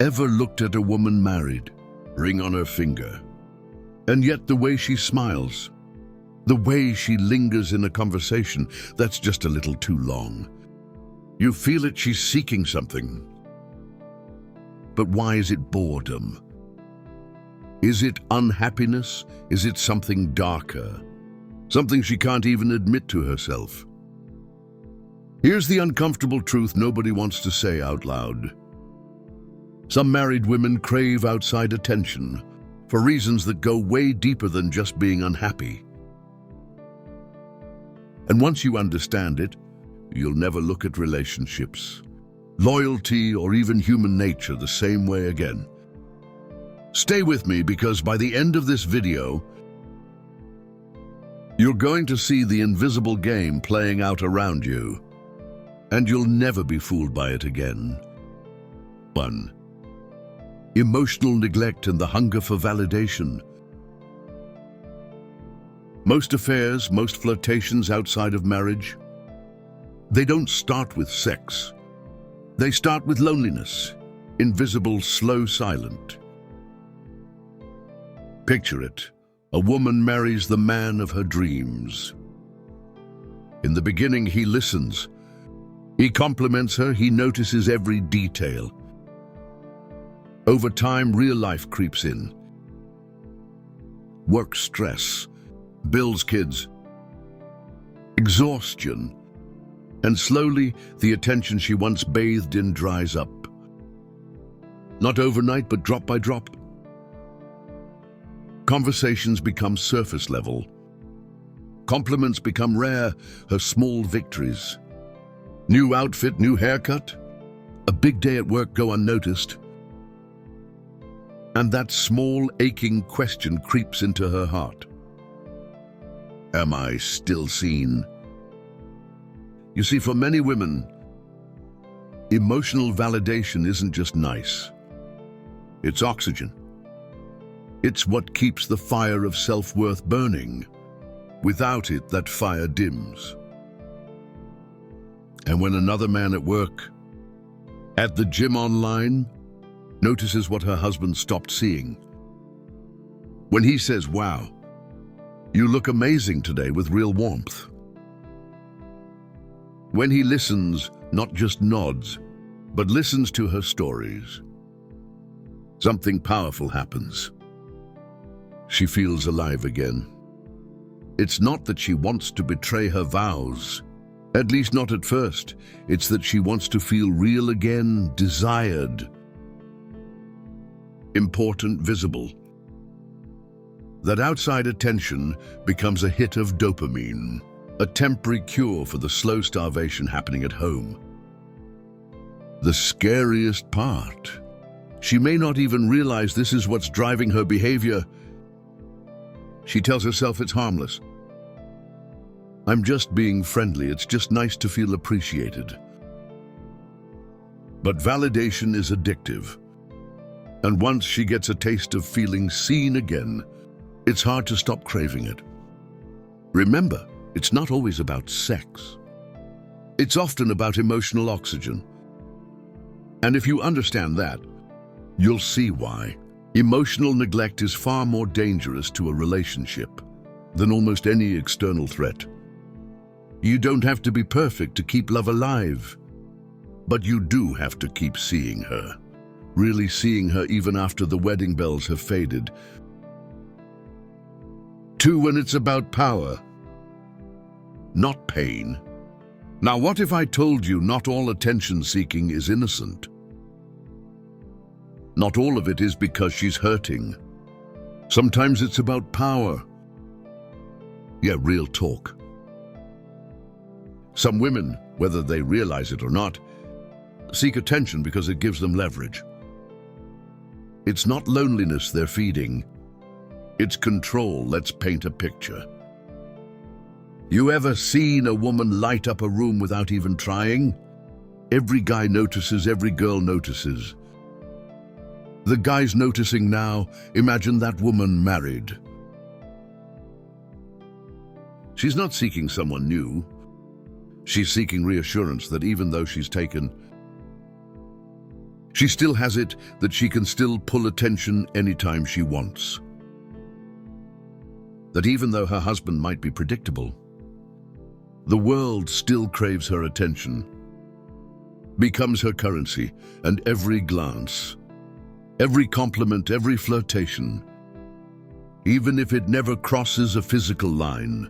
ever looked at a woman married, ring on her finger, and yet the way she smiles, the way she lingers in a conversation, that's just a little too long. You feel it, she's seeking something. But why is it boredom? Is it unhappiness? Is it something darker? Something she can't even admit to herself? Here's the uncomfortable truth nobody wants to say out loud. Some married women crave outside attention for reasons that go way deeper than just being unhappy. And once you understand it, you'll never look at relationships, loyalty, or even human nature the same way again. Stay with me, because by the end of this video, you're going to see the invisible game playing out around you, and you'll never be fooled by it again. 1. Emotional neglect and the hunger for validation. Most affairs, most flirtations outside of marriage, they don't start with sex. They start with loneliness, invisible, slow, silent. Picture it. A woman marries the man of her dreams. In the beginning, he listens. He compliments her, he notices every detail. Over time, real life creeps in. Work stress, bills, kids, exhaustion, and slowly the attention she once bathed in dries up. Not overnight, but drop by drop. Conversations become surface level. Compliments become rare, her small victories. New outfit, new haircut, a big day at work go unnoticed. And that small, aching question creeps into her heart. Am I still seen? You see, for many women, emotional validation isn't just nice. It's oxygen. It's what keeps the fire of self-worth burning. Without it, that fire dims. And when another man at work, at the gym, online, notices what her husband stopped seeing, when he says, "Wow, you look amazing today," with real warmth. When he listens, not just nods, but listens to her stories, something powerful happens. She feels alive again. It's not that she wants to betray her vows, at least not at first. It's that she wants to feel real again, desired, important, visible. That outside attention becomes a hit of dopamine, a temporary cure for the slow starvation happening at home. The scariest part, she may not even realize this is what's driving her behavior. She tells herself it's harmless. I'm just being friendly, it's just nice to feel appreciated. But validation is addictive. And once she gets a taste of feeling seen again, it's hard to stop craving it. Remember, it's not always about sex. It's often about emotional oxygen. And if you understand that, you'll see why. Emotional neglect is far more dangerous to a relationship than almost any external threat. You don't have to be perfect to keep love alive, but you do have to keep seeing her, really seeing her even after the wedding bells have faded. 2, when it's about power, not pain. Now, what if I told you not all attention-seeking is innocent? Not all of it is because she's hurting. Sometimes it's about power. Yeah, real talk. Some women, whether they realize it or not, seek attention because it gives them leverage. It's not loneliness they're feeding. It's control. Let's paint a picture. You ever seen a woman light up a room without even trying? Every guy notices, every girl notices. The guy's noticing now. Imagine that woman married. She's not seeking someone new. She's seeking reassurance that even though she's taken, She still has it that she can still pull attention anytime she wants. That even though her husband might be predictable, the world still craves her attention, becomes her currency, and every glance, every compliment, every flirtation, even if it never crosses a physical line,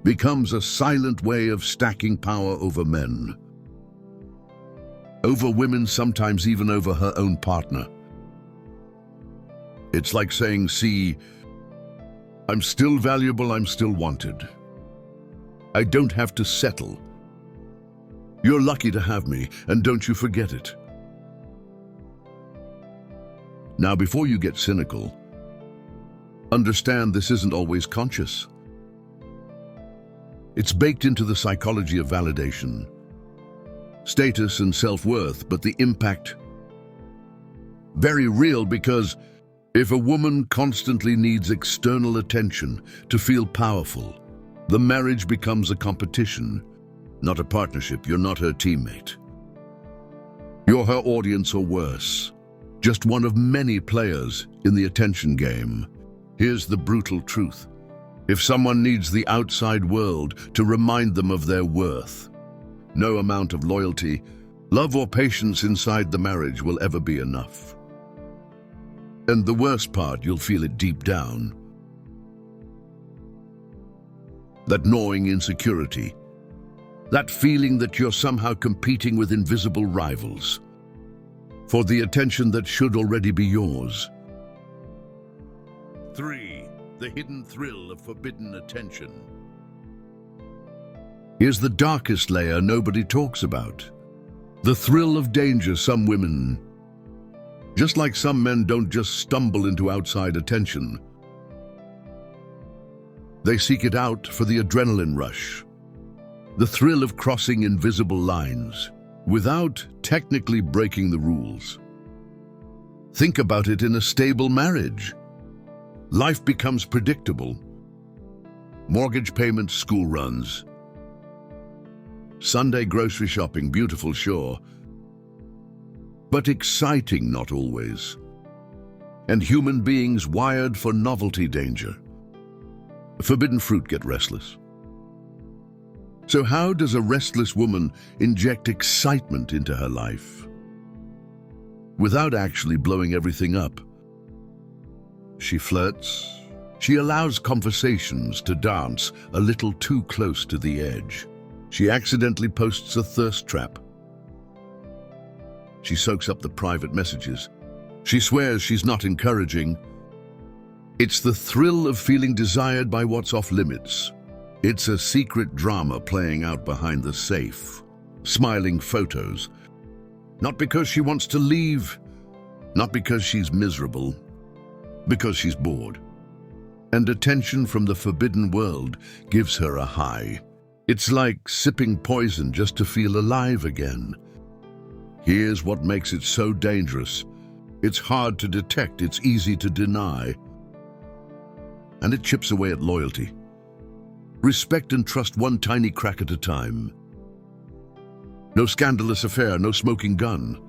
becomes a silent way of stacking power over men, over women, sometimes even over her own partner. It's like saying, see, I'm still valuable, I'm still wanted. I don't have to settle. You're lucky to have me, and don't you forget it. Now, before you get cynical, understand this isn't always conscious. It's baked into the psychology of validation, status and self-worth, but the impact, very real, because if a woman constantly needs external attention to feel powerful, the marriage becomes a competition, not a partnership. You're not her teammate. You're her audience, or worse, just one of many players in the attention game. Here's the brutal truth. If someone needs the outside world to remind them of their worth, no amount of loyalty, love, or patience inside the marriage will ever be enough. And the worst part, you'll feel it deep down. That gnawing insecurity, that feeling that you're somehow competing with invisible rivals for the attention that should already be yours. 3. The hidden thrill of forbidden attention. Here's the darkest layer nobody talks about. The thrill of danger. Some women, just like some men, don't just stumble into outside attention. They seek it out for the adrenaline rush, the thrill of crossing invisible lines without technically breaking the rules. Think about it in a stable marriage. Life becomes predictable. Mortgage payments, school runs, Sunday grocery shopping, beautiful, sure, but exciting not always. And human beings wired for novelty, danger. Forbidden fruit get restless. So how does a restless woman inject excitement into her life without actually blowing everything up? She flirts. She allows conversations to dance a little too close to the edge. She accidentally posts a thirst trap. She soaks up the private messages. She swears she's not encouraging. It's the thrill of feeling desired by what's off limits. It's a secret drama playing out behind the safe, smiling photos. Not because she wants to leave, not because she's miserable, because she's bored. And attention from the forbidden world gives her a high. It's like sipping poison just to feel alive again. Here's what makes it so dangerous. It's hard to detect, it's easy to deny, and it chips away at loyalty. Respect and trust, one tiny crack at a time. No scandalous affair, no smoking gun.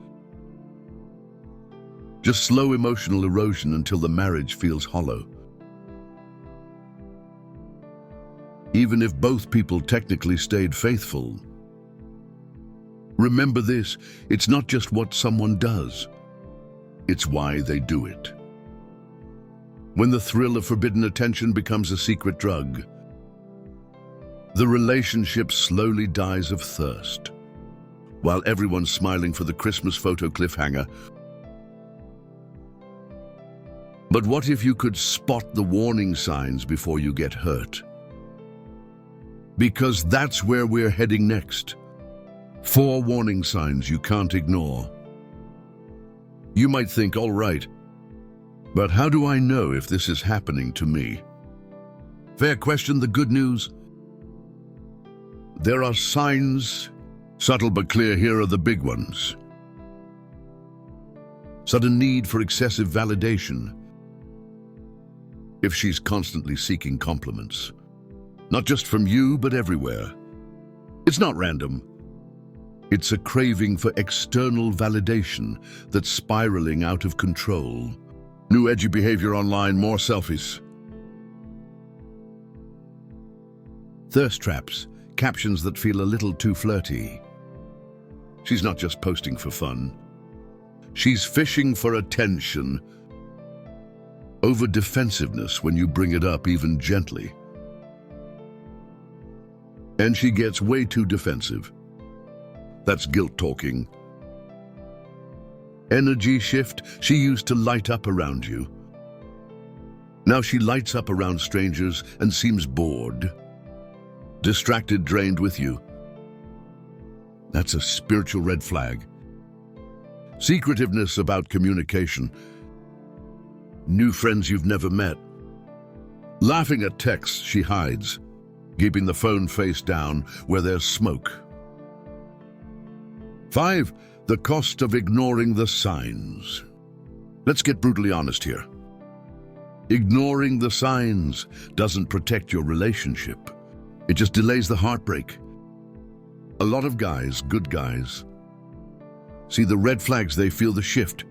Just slow emotional erosion until the marriage feels hollow. Even if both people technically stayed faithful. Remember this, it's not just what someone does, it's why they do it. When the thrill of forbidden attention becomes a secret drug, the relationship slowly dies of thirst. While everyone's smiling for the Christmas photo cliffhanger. But what if you could spot the warning signs before you get hurt? Because that's where we're heading next. 4 warning signs you can't ignore. You might think, all right, but how do I know if this is happening to me? Fair question. The good news, there are signs, subtle but clear. Here are the big ones. Sudden need for excessive validation. If she's constantly seeking compliments, not just from you, but everywhere. It's not random. It's a craving for external validation that's spiraling out of control. New edgy behavior online, more selfies. Thirst traps, captions that feel a little too flirty. She's not just posting for fun. She's fishing for attention. Over defensiveness when you bring it up even gently. And she gets way too defensive. That's guilt talking. Energy shift, she used to light up around you. Now she lights up around strangers and seems bored. Distracted, drained with you. That's a spiritual red flag. Secretiveness about communication. New friends you've never met. Laughing at texts she hides, keeping the phone face down where there's smoke. 5. The cost of ignoring the signs. Let's get brutally honest here. Ignoring the signs doesn't protect your relationship. It just delays the heartbreak. A lot of guys, good guys, see the red flags, they feel the shift.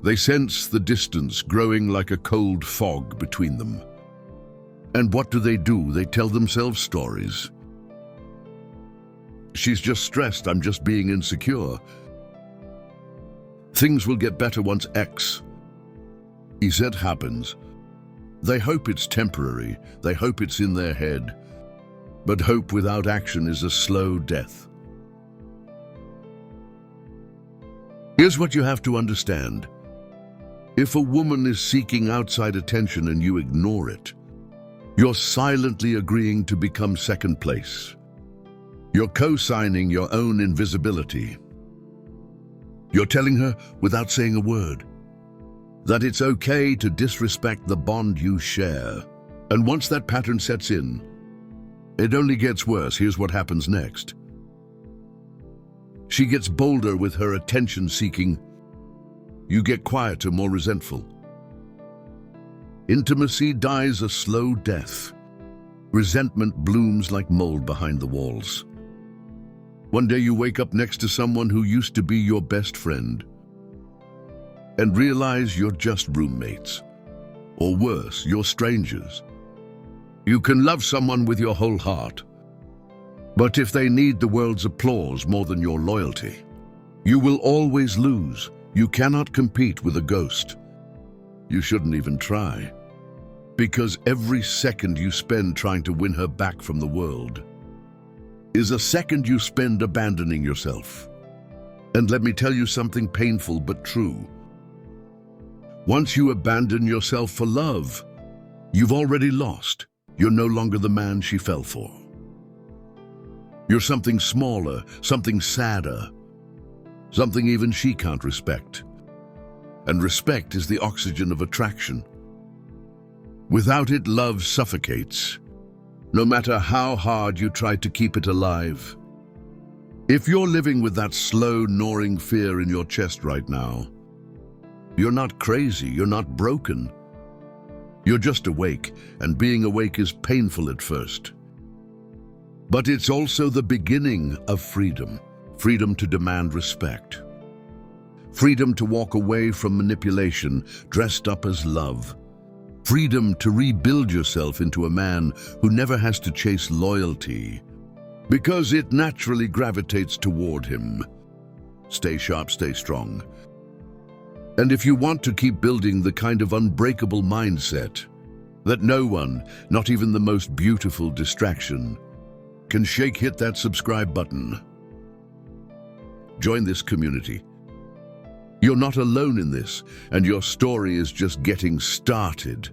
They sense the distance growing like a cold fog between them. And what do? They tell themselves stories. She's just stressed, I'm just being insecure. Things will get better once X, Z happens. They hope it's temporary, they hope it's in their head. But hope without action is a slow death. Here's what you have to understand. If a woman is seeking outside attention and you ignore it, you're silently agreeing to become second place. You're co-signing your own invisibility. You're telling her, without saying a word, that it's okay to disrespect the bond you share. And once that pattern sets in, it only gets worse. Here's what happens next. She gets bolder with her attention-seeking. You get quieter, more resentful. Intimacy dies a slow death. Resentment blooms like mold behind the walls. One day you wake up next to someone who used to be your best friend and realize you're just roommates. Or worse, you're strangers. You can love someone with your whole heart, but if they need the world's applause more than your loyalty, you will always lose. You cannot compete with a ghost. You shouldn't even try, because every second you spend trying to win her back from the world is a second you spend abandoning yourself. And let me tell you something painful but true. Once you abandon yourself for love, you've already lost. You're no longer the man she fell for. You're something smaller, something sadder, something even she can't respect. And respect is the oxygen of attraction. Without it, love suffocates, no matter how hard you try to keep it alive. If you're living with that slow, gnawing fear in your chest right now, you're not crazy, you're not broken. You're just awake, and being awake is painful at first. But it's also the beginning of freedom. Freedom to demand respect. Freedom to walk away from manipulation dressed up as love. Freedom to rebuild yourself into a man who never has to chase loyalty, because it naturally gravitates toward him. Stay sharp, stay strong. And if you want to keep building the kind of unbreakable mindset that no one, not even the most beautiful distraction, can shake, hit that subscribe button. Join this community. You're not alone in this, and your story is just getting started.